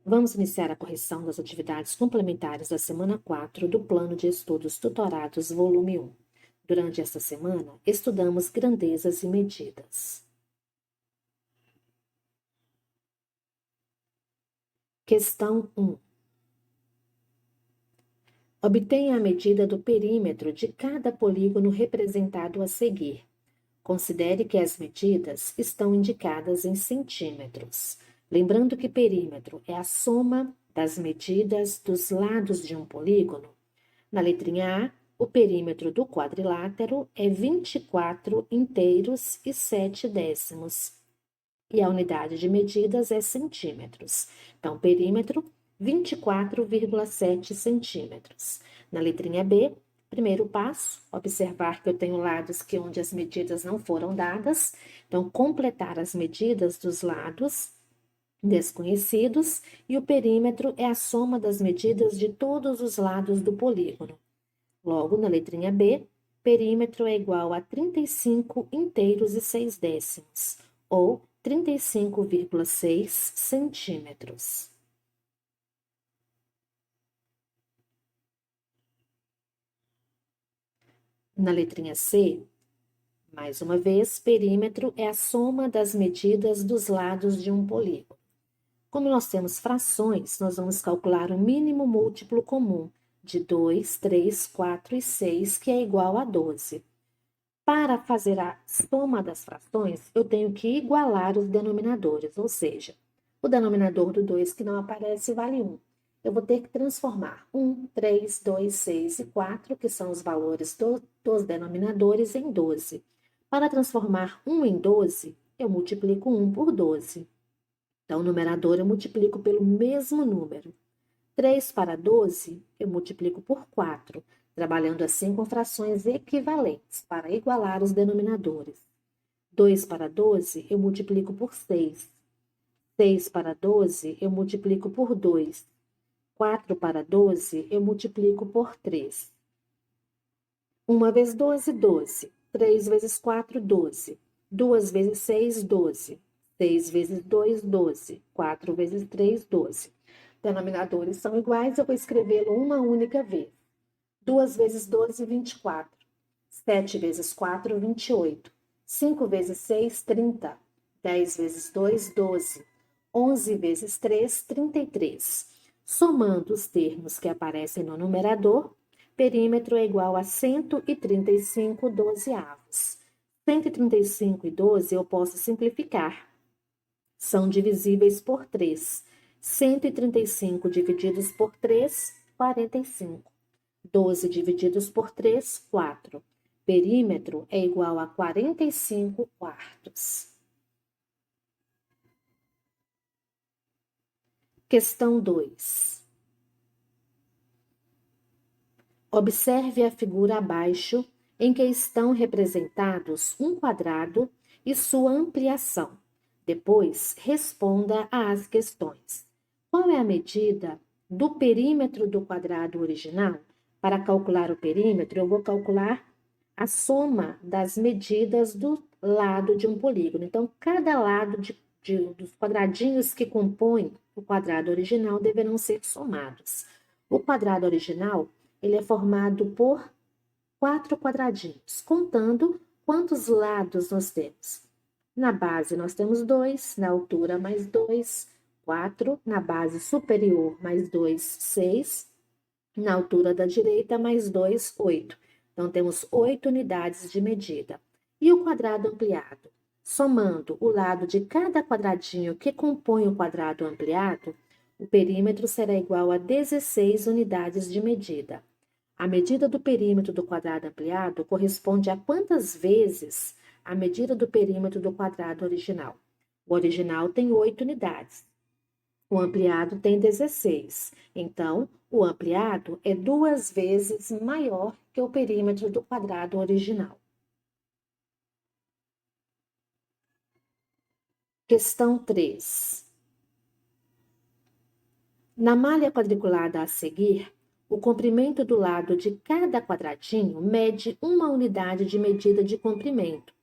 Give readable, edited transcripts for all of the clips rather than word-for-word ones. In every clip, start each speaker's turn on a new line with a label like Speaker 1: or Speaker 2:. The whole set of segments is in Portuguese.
Speaker 1: Vamos iniciar a correção das atividades complementares da semana 4 do Plano de Estudos Tutorados, volume 1. Durante esta semana, estudamos grandezas e medidas. Questão 1. Obtenha a medida do perímetro de cada polígono representado a seguir. Considere que as medidas estão indicadas em centímetros. Lembrando que perímetro é a soma das medidas dos lados de um polígono. Na letrinha A, o perímetro do quadrilátero é 24 inteiros e 7 décimos. E a unidade de medidas é centímetros. Então, perímetro, 24,7 centímetros. Na letrinha B, primeiro passo, observar que eu tenho lados onde as medidas não foram dadas. Então, completar as medidas dos lados desconhecidos, e o perímetro é a soma das medidas de todos os lados do polígono. Logo, na letrinha B, perímetro é igual a 35 inteiros e 6 décimos, ou 35,6 centímetros. Na letrinha C, mais uma vez, perímetro é a soma das medidas dos lados de um polígono. Como nós temos frações, nós vamos calcular o mínimo múltiplo comum de 2, 3, 4 e 6, que é igual a 12. Para fazer a soma das frações, eu tenho que igualar os denominadores, ou seja, o denominador do 2 que não aparece vale 1. Eu vou ter que transformar 1, 3, 2, 6 e 4, que são os valores dos denominadores, em 12. Para transformar 1 em 12, eu multiplico 1 por 12. Então, o numerador eu multiplico pelo mesmo número. 3 para 12, eu multiplico por 4, trabalhando assim com frações equivalentes, para igualar os denominadores. 2 para 12, eu multiplico por 6. 6 para 12, eu multiplico por 2. 4 para 12, eu multiplico por 3. 1 vezes 12, 12. 3 vezes 4, 12. 2 vezes 6, 12. 6 vezes 2, 12. 4 vezes 3, 12. Denominadores são iguais, eu vou escrevê-lo uma única vez. 2 vezes 12, 24. 7 vezes 4, 28. 5 vezes 6, 30. 10 vezes 2, 12. 11 vezes 3, 33. Somando os termos que aparecem no numerador, perímetro é igual a 135 dozeavos. 135 e 12 eu posso simplificar. São divisíveis por 3. 135 divididos por 3, 45. 12 divididos por 3, 4. Perímetro é igual a 45 quartos. Questão 2. Observe a figura abaixo, em que estão representados um quadrado e sua ampliação. Depois, responda às questões. Qual é a medida do perímetro do quadrado original? Para calcular o perímetro, eu vou calcular a soma das medidas do lado de um polígono. Então, cada lado dos quadradinhos que compõem o quadrado original deverão ser somados. O quadrado original, ele é formado por 4 quadradinhos, contando quantos lados nós temos. Na base, nós temos 2, na altura, mais 2, 4, na base superior, mais 2, 6, na altura da direita, mais 2, 8. Então, temos 8 unidades de medida. E o quadrado ampliado? Somando o lado de cada quadradinho que compõe o quadrado ampliado, o perímetro será igual a 16 unidades de medida. A medida do perímetro do quadrado ampliado corresponde a quantas vezes a medida do perímetro do quadrado original? O original tem 8 unidades. O ampliado tem 16. Então, o ampliado é 2 vezes maior que o perímetro do quadrado original. Questão 3. Na malha quadriculada a seguir, o comprimento do lado de cada quadradinho mede uma unidade de medida de comprimento.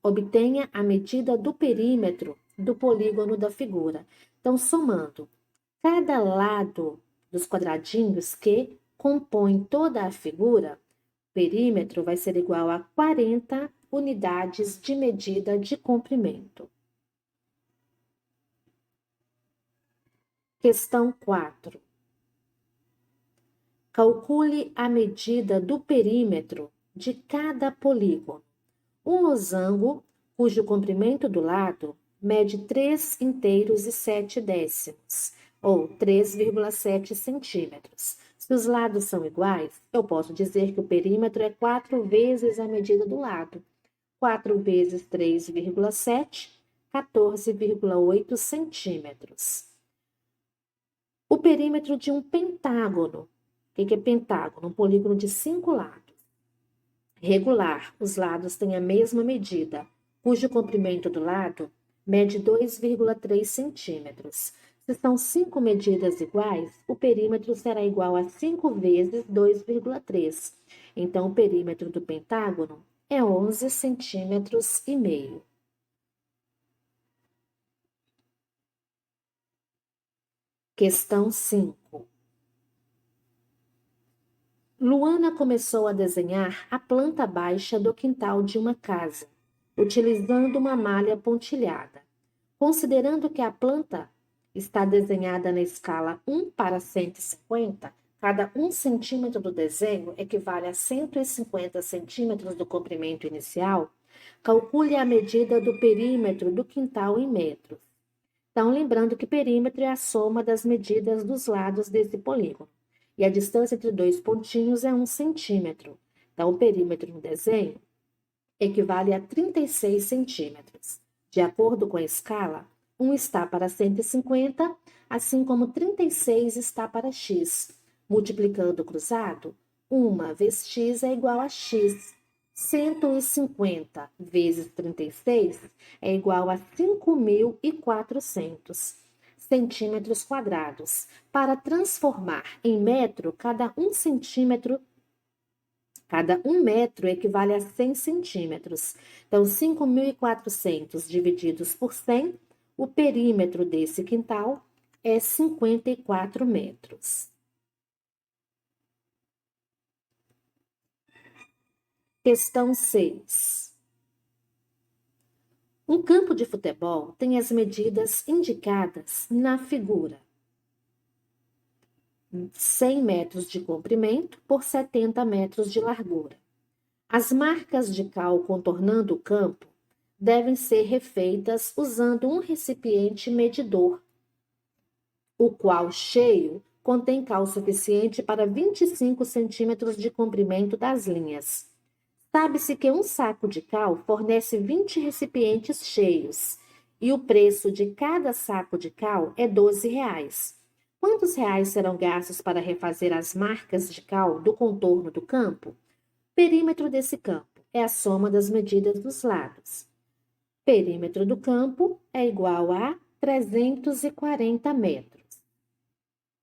Speaker 1: Obtenha a medida do perímetro do polígono da figura. Então, somando cada lado dos quadradinhos que compõem toda a figura, o perímetro vai ser igual a 40 unidades de medida de comprimento. Questão 4. Calcule a medida do perímetro de cada polígono. Um losango, cujo comprimento do lado mede 3 inteiros e 7 décimos, ou 3,7 centímetros. Se os lados são iguais, eu posso dizer que o perímetro é 4 vezes a medida do lado. 4 vezes 3,7, 14,8 centímetros. O perímetro de um pentágono. O que é pentágono? Um polígono de 5 lados. Regular, os lados têm a mesma medida, cujo comprimento do lado mede 2,3 centímetros. Se são 5 medidas iguais, o perímetro será igual a 5 vezes 2,3. Então, o perímetro do pentágono é 11 centímetros e meio. Questão 5. Luana começou a desenhar a planta baixa do quintal de uma casa, utilizando uma malha pontilhada. Considerando que a planta está desenhada na escala 1:150, cada 1 centímetro do desenho equivale a 150 centímetros do comprimento inicial, calcule a medida do perímetro do quintal em metros. Então, lembrando que perímetro é a soma das medidas dos lados desse polígono. E a distância entre dois pontinhos é 1 centímetro. Então, o perímetro no desenho equivale a 36 centímetros. De acordo com a escala, 1 está para 150, assim como 36 está para x. Multiplicando o cruzado, 1 vezes x é igual a x. 150 vezes 36 é igual a 5.400 centímetros quadrados. Para transformar em metro, cada 1 metro equivale a 100 centímetros. Então, 5.400 divididos por 100, o perímetro desse quintal é 54 metros. Questão 6. Um campo de futebol tem as medidas indicadas na figura. 100 metros de comprimento por 70 metros de largura. As marcas de cal contornando o campo devem ser refeitas usando um recipiente medidor, o qual, cheio, contém cal suficiente para 25 centímetros de comprimento das linhas. Sabe-se que um saco de cal fornece 20 recipientes cheios e o preço de cada saco de cal é R$ 12. Quantos reais serão gastos para refazer as marcas de cal do contorno do campo? Perímetro desse campo é a soma das medidas dos lados. Perímetro do campo é igual a 340 metros.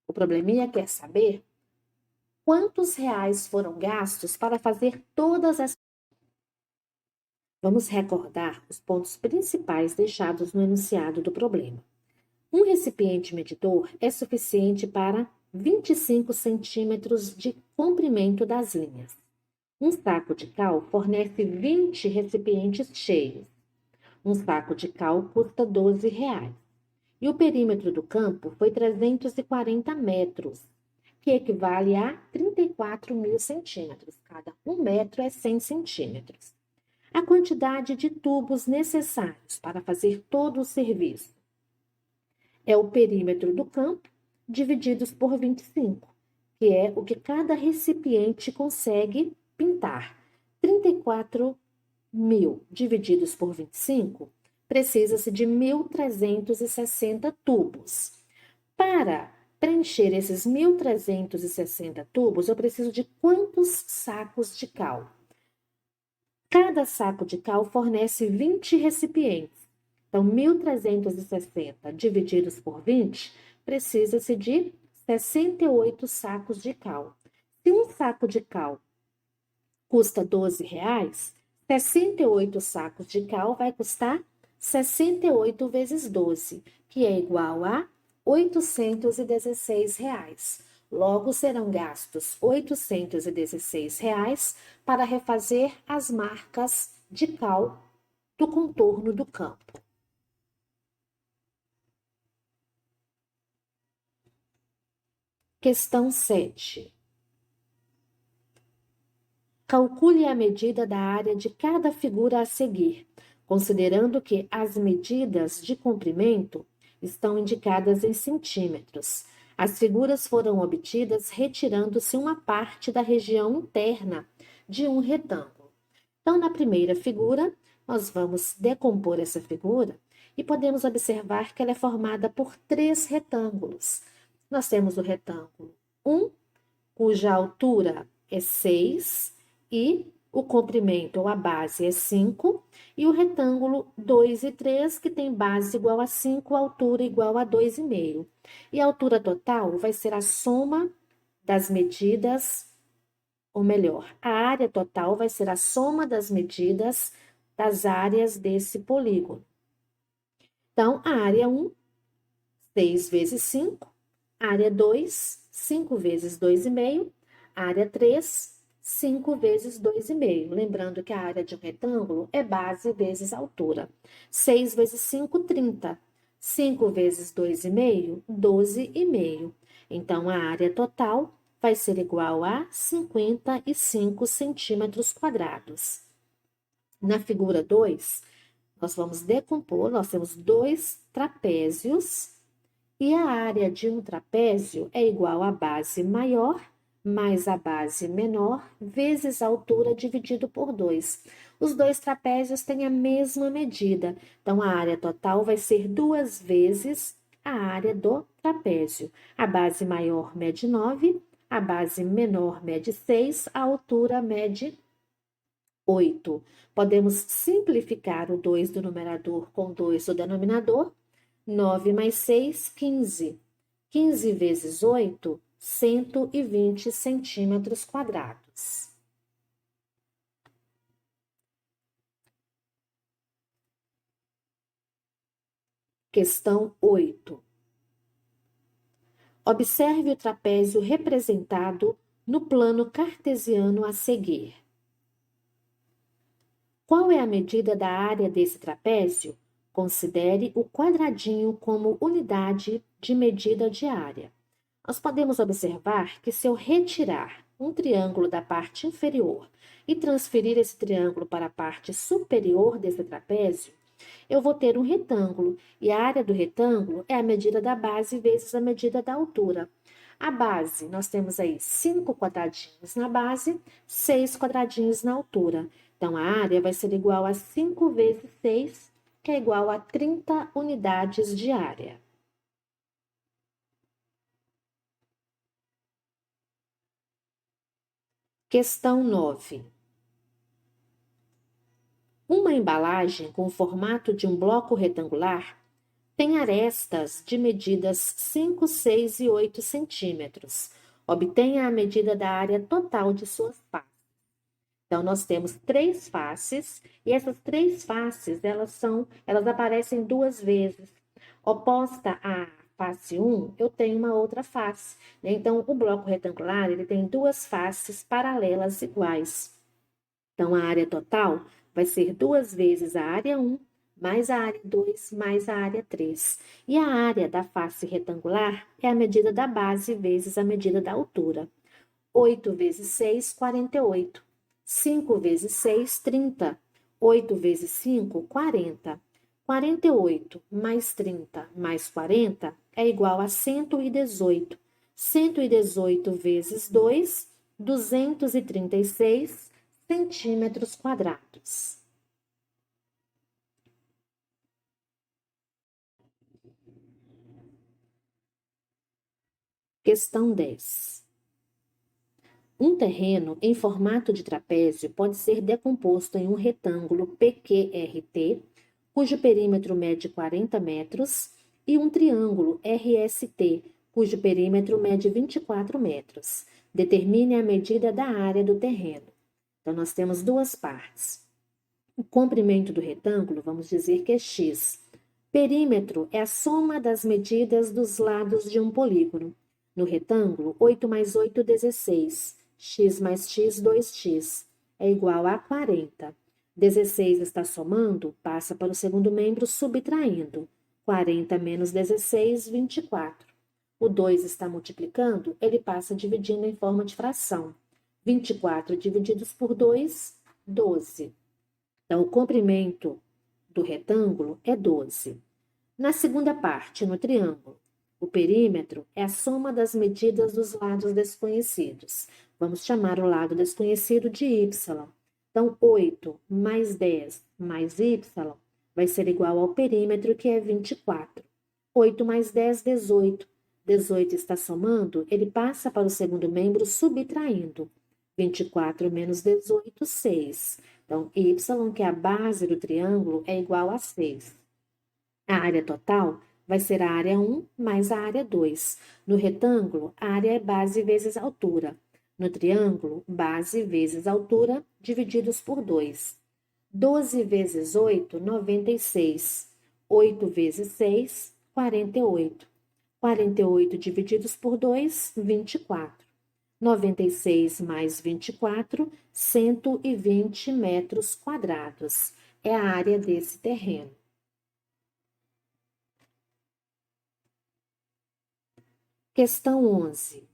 Speaker 1: O probleminha quer saber quantos reais foram gastos para fazer todas as... Vamos recordar os pontos principais deixados no enunciado do problema. Um recipiente medidor é suficiente para 25 centímetros de comprimento das linhas. Um saco de cal fornece 20 recipientes cheios. Um saco de cal custa R$ 12. E o perímetro do campo foi 340 metros, que equivale a 34.000 centímetros. Cada 1 metro é 100 centímetros. A quantidade de tubos necessários para fazer todo o serviço é o perímetro do campo divididos por 25, que é o que cada recipiente consegue pintar. 34.000 divididos por 25, precisa-se de 1.360 tubos. Para preencher esses 1.360 tubos, eu preciso de quantos sacos de cal? Cada saco de cal fornece 20 recipientes. Então, 1.360 divididos por 20, precisa-se de 68 sacos de cal. Se um saco de cal custa R$ 12, 68 sacos de cal vai custar 68 vezes 12, que é igual a R$ 816. Logo, serão gastos R$ 816 para refazer as marcas de cal do contorno do campo. Questão 7. Calcule a medida da área de cada figura a seguir, considerando que as medidas de comprimento estão indicadas em centímetros. As figuras foram obtidas retirando-se uma parte da região interna de um retângulo. Então, na primeira figura, nós vamos decompor essa figura e podemos observar que ela é formada por 3 retângulos. Nós temos o retângulo 1, cuja altura é 6 e o comprimento ou a base é 5, e o retângulo 2 e 3, que tem base igual a 5, altura igual a 2,5. E a altura total vai ser a soma das medidas, ou melhor, a área total vai ser a soma das medidas das áreas desse polígono. Então, a área 1, 6 vezes 5, área 2, 5 vezes 2,5, área 3, 5 vezes 2,5. Lembrando que a área de um retângulo é base vezes altura. 6 vezes 5, 30. 5 vezes 2,5, 12,5. Então, a área total vai ser igual a 55 centímetros quadrados. Na figura 2, nós vamos decompor, nós temos 2 trapézios, e a área de um trapézio é igual à base maior mais a base menor vezes a altura dividido por 2. Os 2 trapézios têm a mesma medida, então a área total vai ser 2 vezes a área do trapézio. A base maior mede 9, a base menor mede 6, a altura mede 8. Podemos simplificar o 2 do numerador com 2 do denominador. 9 mais 6, 15. 15 vezes 8, 120 centímetros quadrados. Questão 8. Observe o trapézio representado no plano cartesiano a seguir. Qual é a medida da área desse trapézio? Considere o quadradinho como unidade de medida de área. Nós podemos observar que se eu retirar um triângulo da parte inferior e transferir esse triângulo para a parte superior desse trapézio, eu vou ter um retângulo, e a área do retângulo é a medida da base vezes a medida da altura. A base, nós temos aí 5 quadradinhos na base, 6 quadradinhos na altura. Então, a área vai ser igual a 5 vezes 6, que é igual a 30 unidades de área. Questão 9. Uma embalagem com o formato de um bloco retangular tem arestas de medidas 5, 6 e 8 centímetros. Obtenha a medida da área total de suas faces. Então, nós temos 3 faces, e essas 3 faces, elas aparecem 2 vezes. Oposta à face 1, eu tenho uma outra face, né? Então, o bloco retangular, ele tem 2 faces paralelas iguais. Então, a área total vai ser 2 vezes a área 1, mais a área 2, mais a área 3. E a área da face retangular é a medida da base vezes a medida da altura. 8 vezes 6, 48. 5 vezes 6, 30. 8 vezes 5, 40. 48 mais 30 mais 40 é igual a 118. 118 vezes 2, 236 centímetros quadrados. Questão 10. Um terreno em formato de trapézio pode ser decomposto em um retângulo PQRT, cujo perímetro mede 40 metros, e um triângulo RST, cujo perímetro mede 24 metros. Determine a medida da área do terreno. Então, nós temos 2 partes. O comprimento do retângulo, vamos dizer que é x. Perímetro é a soma das medidas dos lados de um polígono. No retângulo, 8 mais 8, 16. X mais x, 2x. É igual a 40. 16 está somando, passa para o segundo membro subtraindo. 40 menos 16, 24. O 2 está multiplicando, ele passa dividindo em forma de fração. 24 divididos por 2, 12. Então, o comprimento do retângulo é 12. Na segunda parte, no triângulo, o perímetro é a soma das medidas dos lados desconhecidos. Vamos chamar o lado desconhecido de y. Então, 8 mais 10 mais y vai ser igual ao perímetro, que é 24. 8 mais 10, 18. 18 está somando, ele passa para o segundo membro subtraindo. 24 menos 18, 6. Então, y, que é a base do triângulo, é igual a 6. A área total vai ser a área 1 mais a área 2. No retângulo, a área é base vezes altura. No triângulo, base vezes altura, divididos por 2. 12 vezes 8, 96. 8 vezes 6, 48. 48 divididos por 2, 24. 96 mais 24, 120 metros quadrados. É a área desse terreno. Questão 11.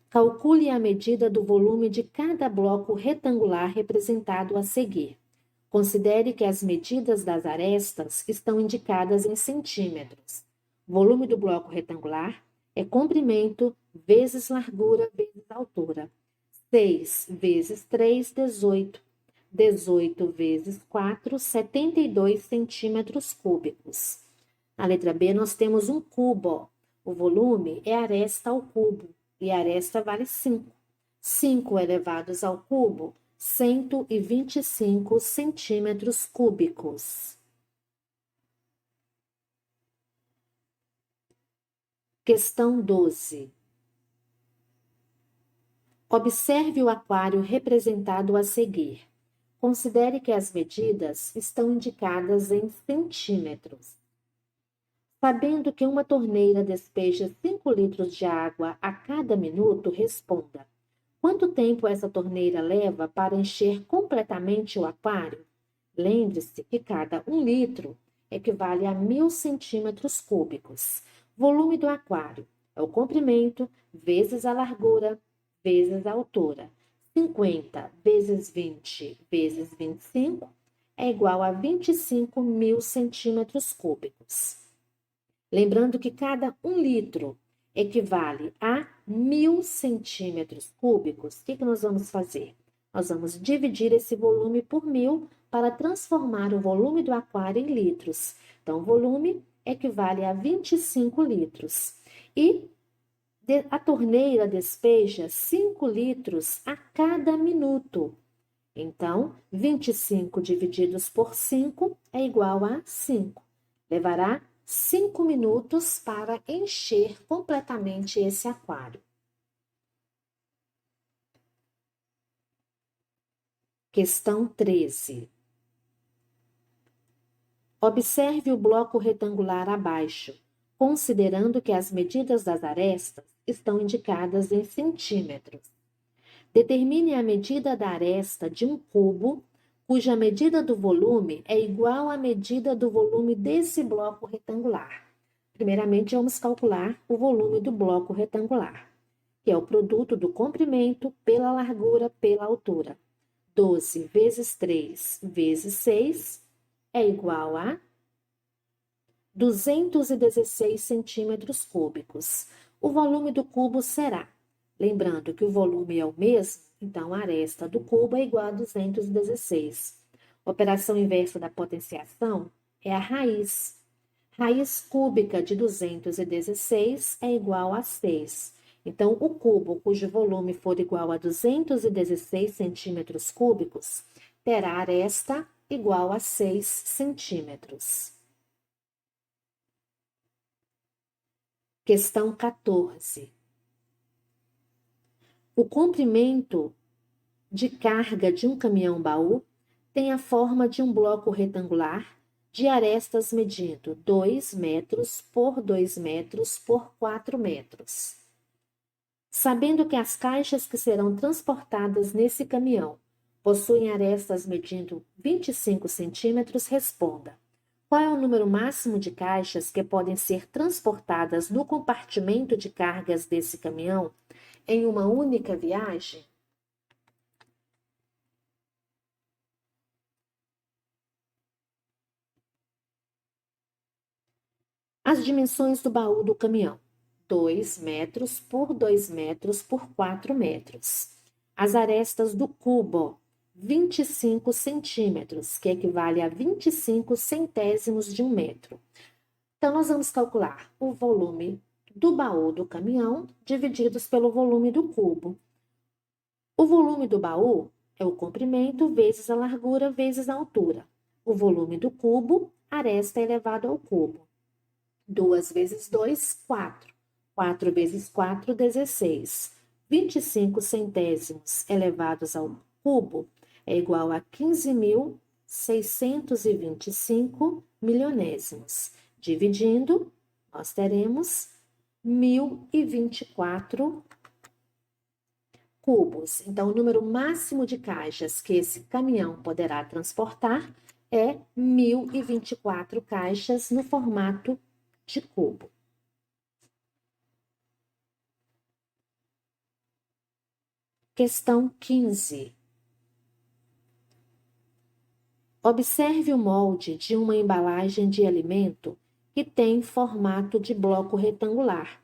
Speaker 1: Calcule a medida do volume de cada bloco retangular representado a seguir. Considere que as medidas das arestas estão indicadas em centímetros. Volume do bloco retangular é comprimento vezes largura vezes altura. 6 vezes 3, 18. 18 vezes 4, 72 centímetros cúbicos. Na letra B, nós temos um cubo. O volume é aresta ao cubo, e a aresta vale 5. 5 elevados ao cubo, 125 centímetros cúbicos. Questão 12. Observe o aquário representado a seguir. Considere que as medidas estão indicadas em centímetros. Sabendo que uma torneira despeja 5 litros de água a cada minuto, responda: quanto tempo essa torneira leva para encher completamente o aquário? Lembre-se que cada 1 litro equivale a 1.000 centímetros cúbicos. Volume do aquário é o comprimento vezes a largura vezes a altura. 50 vezes 20 vezes 25 é igual a 25.000 centímetros cúbicos. Lembrando que cada 1 litro equivale a 1.000 centímetros cúbicos, o que nós vamos fazer? Nós vamos dividir esse volume por 1.000 para transformar o volume do aquário em litros. Então, o volume equivale a 25 litros. E a torneira despeja 5 litros a cada minuto. Então, 25 divididos por 5 é igual a 5. Levará 5 minutos para encher completamente esse aquário. Questão 13. Observe o bloco retangular abaixo, considerando que as medidas das arestas estão indicadas em centímetros. Determine a medida da aresta de um cubo, cuja medida do volume é igual à medida do volume desse bloco retangular. Primeiramente, vamos calcular o volume do bloco retangular, que é o produto do comprimento pela largura pela altura. 12 vezes 3 vezes 6 é igual a 216 centímetros cúbicos. O volume do cubo será, lembrando que o volume é o mesmo, então a aresta do cubo é igual a 216. Operação inversa da potenciação é a raiz. Raiz cúbica de 216 é igual a 6. Então, o cubo cujo volume for igual a 216 centímetros cúbicos terá aresta igual a 6 centímetros. Questão 14. O comprimento de carga de um caminhão-baú tem a forma de um bloco retangular de arestas medindo 2 metros por 2 metros por 4 metros. Sabendo que as caixas que serão transportadas nesse caminhão possuem arestas medindo 25 centímetros, responda: qual é o número máximo de caixas que podem ser transportadas no compartimento de cargas desse caminhão em uma única viagem? As dimensões do baú do caminhão: 2 metros por 2 metros por 4 metros. As arestas do cubo: 25 centímetros, que equivale a 25 centésimos de um metro. Então, nós vamos calcular o volume do baú do caminhão divididos pelo volume do cubo. O volume do baú é o comprimento vezes a largura vezes a altura. O volume do cubo, aresta elevado ao cubo. 2 vezes 2, 4. 4 vezes 4, 16. 25 centésimos elevados ao cubo é igual a 15.625 milionésimos. Dividindo, nós teremos 1.024 cubos. Então, o número máximo de caixas que esse caminhão poderá transportar é 1.024 caixas no formato de cubo. Questão 15. Observe o molde de uma embalagem de alimento que tem formato de bloco retangular.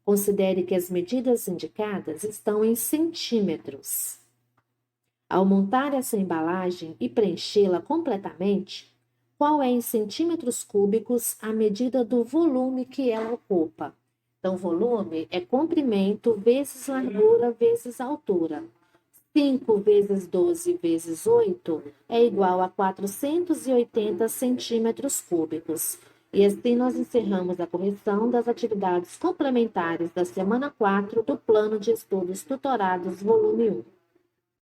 Speaker 1: Considere que as medidas indicadas estão em centímetros. Ao montar essa embalagem e preenchê-la completamente, qual é em centímetros cúbicos a medida do volume que ela ocupa? Então, volume é comprimento vezes largura vezes altura. 5 vezes 12 vezes 8 é igual a 480 centímetros cúbicos. E assim nós encerramos a correção das atividades complementares da semana 4 do Plano de Estudos Tutorados, volume 1.